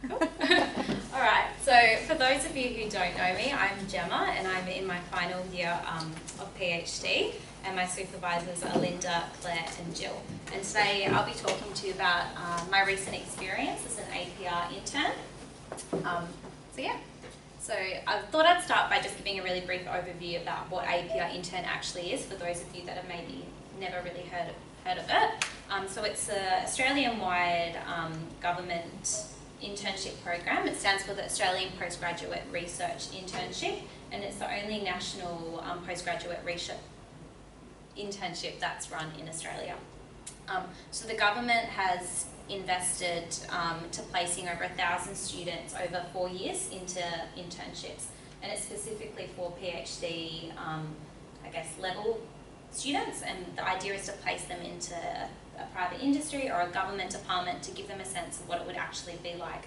Cool. Alright, so for those of you who don't know me, I'm Jemma and I'm in my final year of PhD, and my supervisors are Linda, Claire and Jill. And today I'll be talking to you about my recent experience as an APR intern. So I thought I'd start by just giving a really brief overview about what APR intern actually is for those of you that have maybe never really heard of it. So it's an Australian-wide government internship program. It stands for the Australian Postgraduate Research Internship, and it's the only national postgraduate research internship that's run in Australia. So the government has invested to placing over 1,000 students over 4 years into internships, and it's specifically for PhD, level students, and the idea is to place them into a private industry or a government department to give them a sense of what it would actually be like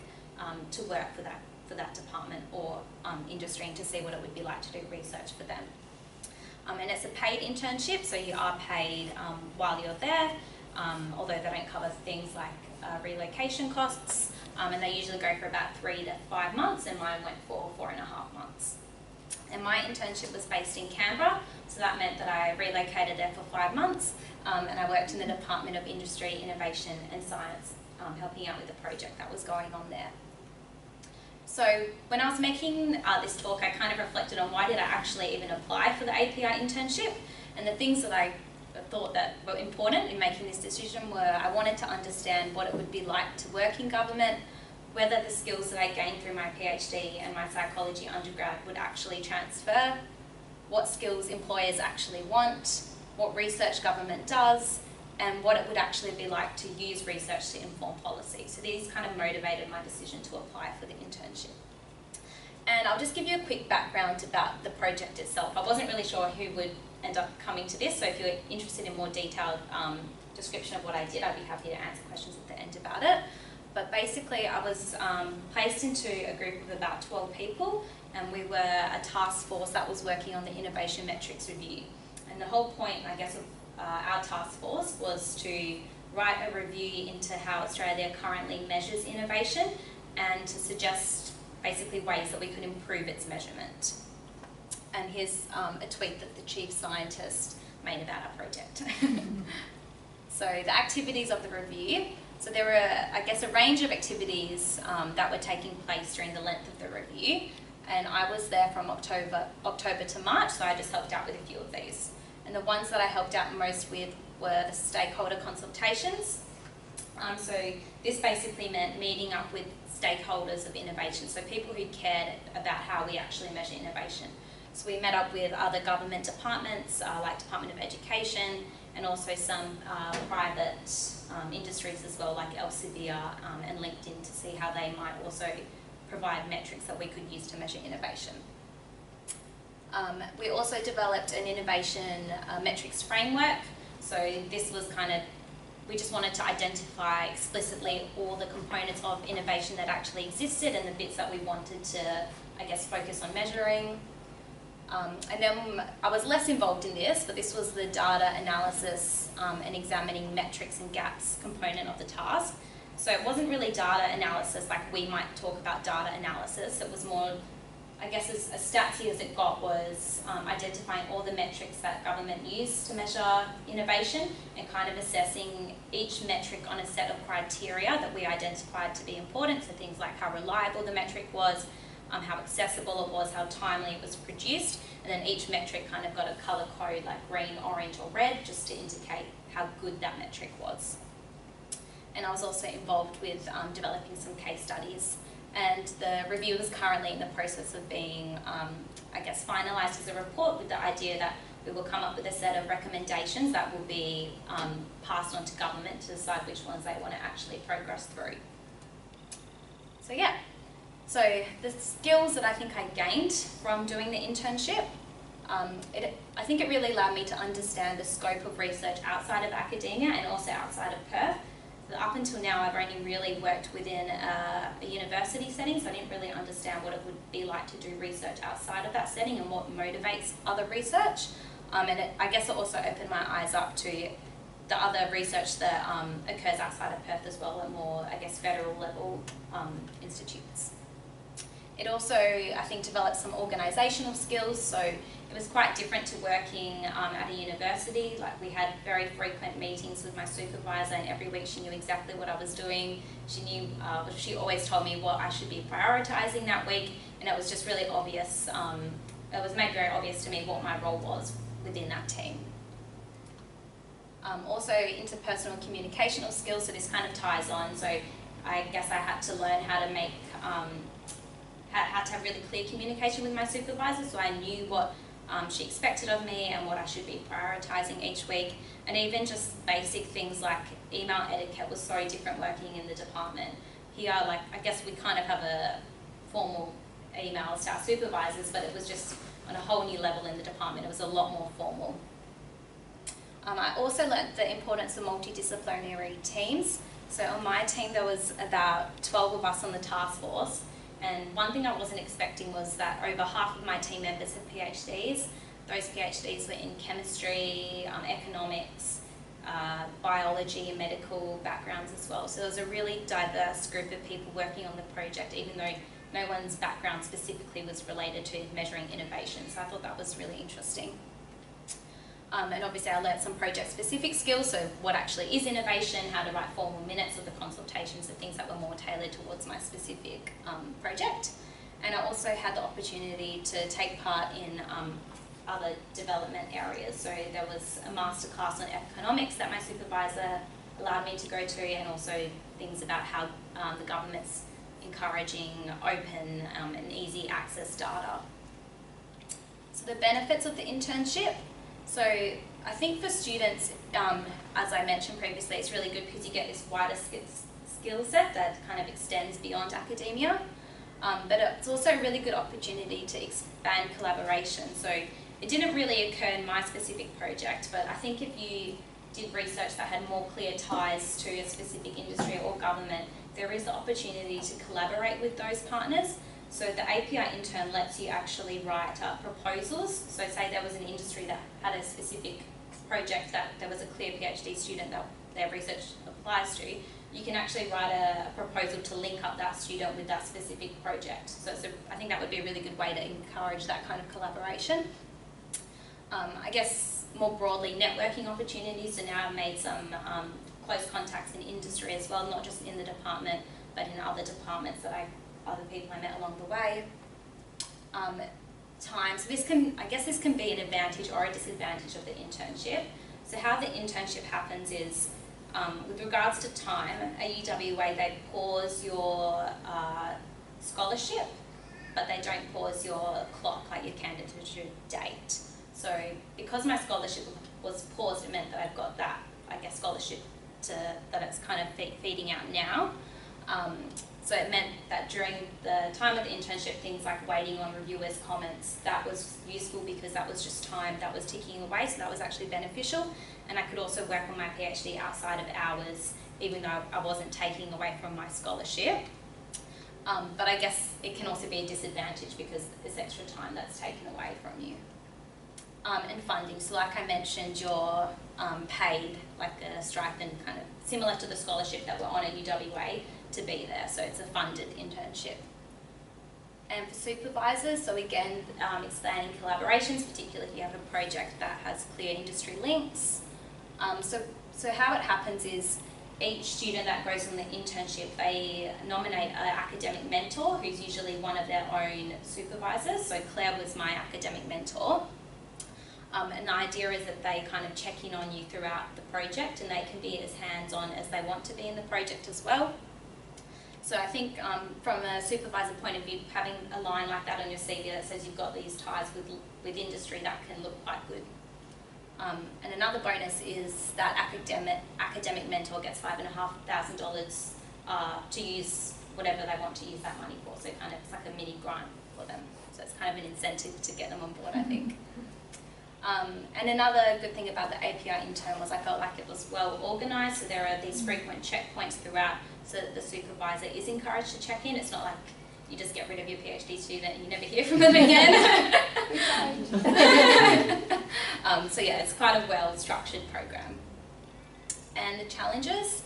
to work for that department or industry, and to see what it would be like to do research for them. And it's a paid internship, so you are paid while you're there, although they don't cover things like relocation costs, and they usually go for about 3 to 5 months, and mine went for 4.5 months. And my internship was based in Canberra, so that meant that I relocated there for 5 months, and I worked in the Department of Industry, Innovation and Science, helping out with the project that was going on there. So when I was making this talk, I kind of reflected on why did I actually even apply for the API internship, and the things that I thought that were important in making this decision were I wanted to understand what it would be like to work in government, whether the skills that I gained through my PhD and my psychology undergrad would actually transfer, what skills employers actually want, what research government does, and what it would actually be like to use research to inform policy. So these kind of motivated my decision to apply for the internship. And I'll just give you a quick background about the project itself. I wasn't really sure who would end up coming to this, so if you're interested in more detailed description of what I did, I'd be happy to answer questions at the end about it. But basically I was placed into a group of about 12 people, and we were a task force that was working on the innovation metrics review. And the whole point, I guess, of our task force was to write a review into how Australia currently measures innovation, and to suggest basically ways that we could improve its measurement. And here's a tweet that the chief scientist made about our project. So the activities of the review. So there were, I guess, a range of activities that were taking place during the length of the review, and I was there from October to March, so I just helped out with a few of these. And the ones that I helped out most with were the stakeholder consultations. So this basically meant meeting up with stakeholders of innovation, so people who cared about how we actually measure innovation. So we met up with other government departments, like Department of Education, and also some private industries as well, like Elsevier and LinkedIn, to see how they might also provide metrics that we could use to measure innovation. We also developed an innovation metrics framework. So this was we just wanted to identify explicitly all the components of innovation that actually existed and the bits that we wanted to, I guess, focus on measuring. And then I was less involved in this, but this was the data analysis and examining metrics and gaps component of the task. So it wasn't really data analysis like we might talk about data analysis. It was more, I guess, as statsy as it got was identifying all the metrics that government used to measure innovation, and kind of assessing each metric on a set of criteria that we identified to be important. So things like how reliable the metric was, how accessible it was, how timely it was produced, and then each metric kind of got a colour code like green, orange or red, just to indicate how good that metric was. And I was also involved with developing some case studies, and the review is currently in the process of being, finalised as a report, with the idea that we will come up with a set of recommendations that will be passed on to government to decide which ones they want to actually progress through. So yeah. So the skills that I think I gained from doing the internship, I think it really allowed me to understand the scope of research outside of academia and also outside of Perth. So up until now, I've only really worked within a university setting, so I didn't really understand what it would be like to do research outside of that setting and what motivates other research. I guess it also opened my eyes up to the the other research that occurs outside of Perth as well at more, I guess, federal level institutes. It also, I think, developed some organisational skills, so it was quite different to working at a university. Like, we had very frequent meetings with my supervisor, and every week she knew exactly what I was doing. She knew, she always told me what I should be prioritising that week, and it was just really obvious, it was made very obvious to me what my role was within that team. Also interpersonal communicational skills, so this kind of ties on, so I guess I had to learn how to make, had to have really clear communication with my supervisor, so I knew what she expected of me and what I should be prioritising each week. And even just basic things like email etiquette was so different working in the department. Here, like, I guess we kind of have a formal emails to our supervisors, but it was just on a whole new level in the department. It was a lot more formal. I also learnt the importance of multidisciplinary teams. So on my team there was about 12 of us on the task force, and one thing I wasn't expecting was that over half of my team members have PhDs. Those PhDs were in chemistry, economics, biology and medical backgrounds as well. So there was a really diverse group of people working on the project, even though no one's background specifically was related to measuring innovation. So I thought that was really interesting. And obviously I learnt some project-specific skills, so what actually is innovation, how to write formal minutes of the consultations, and things that were more tailored towards my specific project. And I also had the opportunity to take part in other development areas. So there was a masterclass on economics that my supervisor allowed me to go to, and also things about how the government's encouraging open and easy access data. So the benefits of the internship. So I think for students, as I mentioned previously, it's really good because you get this wider skill set that kind of extends beyond academia. But it's also a really good opportunity to expand collaboration. So it didn't really occur in my specific project, but I think if you did research that had more clear ties to a specific industry or government, there is the opportunity to collaborate with those partners. So the API intern lets you actually write proposals. So say there was an industry that had a specific project that there was a clear PhD student that their research applies to, you can actually write a proposal to link up that student with that specific project. So I think that would be a really good way to encourage that kind of collaboration. I guess more broadly, networking opportunities. So now I've made some close contacts in industry as well, not just in the department, but in other departments that other people I met along the way. Time. So I guess this can be an advantage or a disadvantage of the internship. So how the internship happens is, with regards to time, at UWA they pause your scholarship, but they don't pause your clock, like your candidature date. So because my scholarship was paused, it meant that I've got that, I guess, scholarship that it's kind of feeding out now. So it meant that during the time of the internship, things like waiting on reviewers' comments, that was useful because that was just time that was ticking away, so that was actually beneficial. And I could also work on my PhD outside of hours, even though I wasn't taking away from my scholarship. But I guess it can also be a disadvantage because it's extra time that's taken away from you. And funding, so like I mentioned, you're paid like a stipend, kind of similar to the scholarship that we're on at UWA, to be there, so it's a funded internship. And for supervisors, so again, expanding collaborations, particularly if you have a project that has clear industry links. So how it happens is each student that goes on the internship, they nominate an academic mentor who's usually one of their own supervisors. So Claire was my academic mentor. And the idea is that they kind of check in on you throughout the project, and they can be as hands-on as they want to be in the project as well. So I think from a supervisor point of view, having a line like that on your CV that says you've got these ties with industry, that can look quite good. And another bonus is that academic mentor gets $5,500 to use whatever they want to use that money for. So kind of it's like a mini grant for them. So it's kind of an incentive to get them on board, I think. And another good thing about the API intern was I felt like it was well organised, so there are these frequent checkpoints throughout so that the supervisor is encouraged to check in. It's not like you just get rid of your PhD student and you never hear from them again. So yeah, it's quite a well-structured program. and the challenges.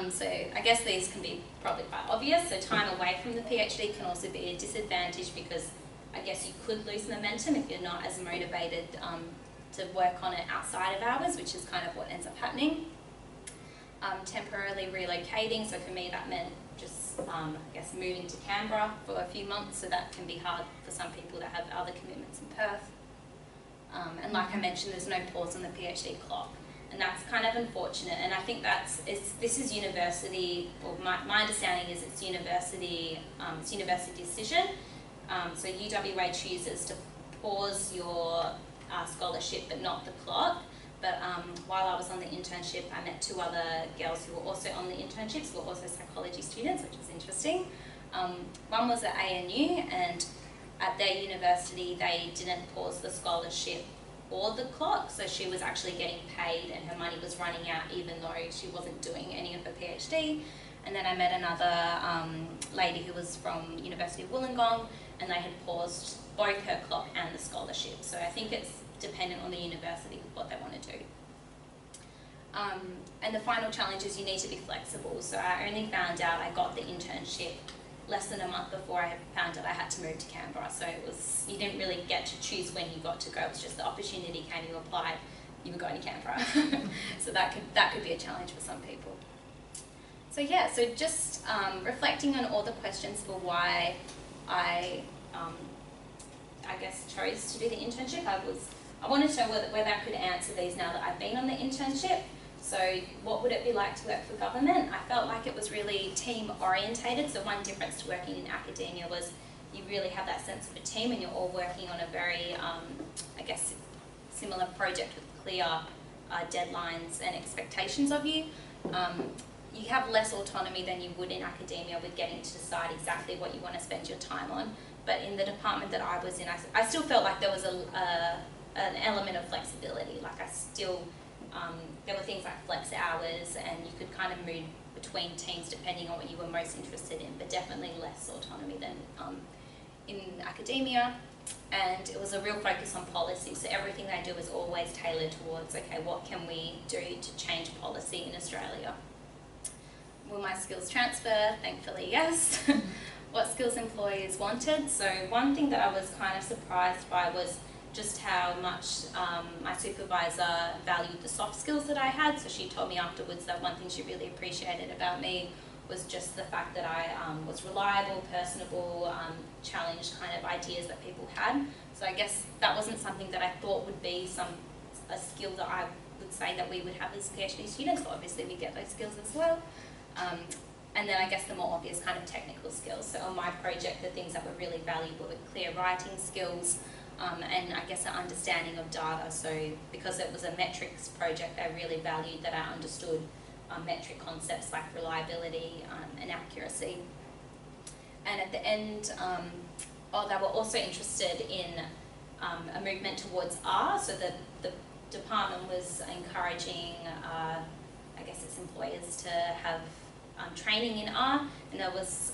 So I guess these can be probably quite obvious. So time away from the PhD can also be a disadvantage because I guess you could lose momentum if you're not as motivated to work on it outside of hours, which is kind of what ends up happening. Temporarily relocating, so for me that meant just I guess moving to Canberra for a few months, so that can be hard for some people that have other commitments in Perth. And like I mentioned, there's no pause on the PhD clock, and that's kind of unfortunate. And I think this is university, or my understanding is it's university decision. So UWA chooses to pause your scholarship but not the clock. But while I was on the internship, I met two other girls who were also on the internships, who were also psychology students, which was interesting. One was at ANU, and at their university they didn't pause the scholarship or the clock, so she was actually getting paid and her money was running out even though she wasn't doing any of her PhD. And then I met another lady who was from University of Wollongong, and they had paused both her clock and the scholarship. So I think it's dependent on the university what they want to do. And the final challenge is you need to be flexible. So I only found out I got the internship less than a month before I found out I had to move to Canberra. So you didn't really get to choose when you got to go. It was just the opportunity came, you applied, you were going to Canberra. So that could be a challenge for some people. So yeah, so just reflecting on all the questions for why I guess chose to do the internship. I wanted to know whether I could answer these now that I've been on the internship. So what would it be like to work for government? I felt like it was really team orientated. So one difference to working in academia was you really have that sense of a team and you're all working on a very, I guess, similar project with clear deadlines and expectations of you. You have less autonomy than you would in academia with getting to decide exactly what you want to spend your time on. But in the department that I was in, I still felt like there was an element of flexibility. Like there were things like flex hours, and you could kind of move between teams depending on what you were most interested in, but definitely less autonomy than in academia. And it was a real focus on policy, so everything they do is always tailored towards, okay, what can we do to change policy in Australia? Will my skills transfer? Thankfully, yes. What skills employers wanted? So one thing that I was kind of surprised by was just how much my supervisor valued the soft skills that I had. So she told me afterwards that one thing she really appreciated about me was just the fact that I was reliable, personable, challenged kind of ideas that people had. So I guess that wasn't something that I thought would be a skill that I would say that we would have as PhD students, but obviously we get those skills as well. And then I guess the more obvious kind of technical skills. So on my project, the things that were really valuable were clear writing skills, and I guess an understanding of data. So because it was a metrics project, I really valued that I understood metric concepts like reliability and accuracy. And at the end, they were also interested in a movement towards R. So the department was encouraging, I guess, its employers to have training in R, and there was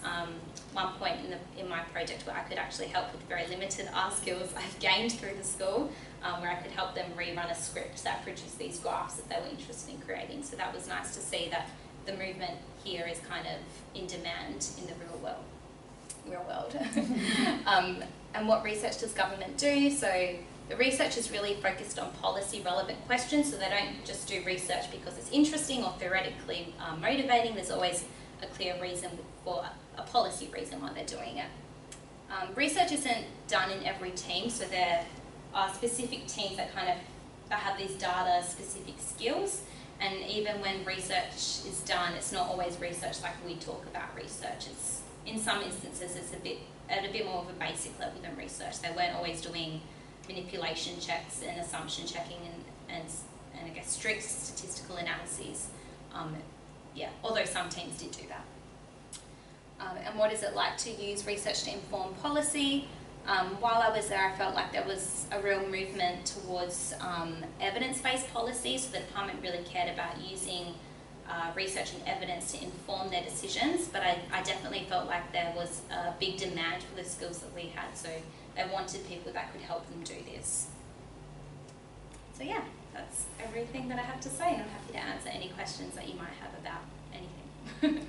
one point in my project where I could actually help with very limited R skills I've gained through the school, where I could help them rerun a script that produced these graphs that they were interested in creating. So that was nice to see that the movement here is kind of in demand in the real world. And what research does government do? So the research is really focused on policy relevant questions, so they don't just do research because it's interesting or theoretically motivating. There's always a clear reason for a policy reason why they're doing it. Research isn't done in every team, so there are specific teams that have these data specific skills, and even when research is done, it's not always research like we talk about research. It's, in some instances, it's at a bit more of a basic level than research. They weren't always doing manipulation checks and assumption checking and I guess strict statistical analyses. Although some teams did do that. And what is it like to use research to inform policy? While I was there, I felt like there was a real movement towards evidence-based policy, so the department really cared about using research and evidence to inform their decisions, but I definitely felt like there was a big demand for the skills that we had, so they wanted people that could help them do this. So yeah, that's everything that I have to say, and I'm happy to answer any questions that you might have about anything.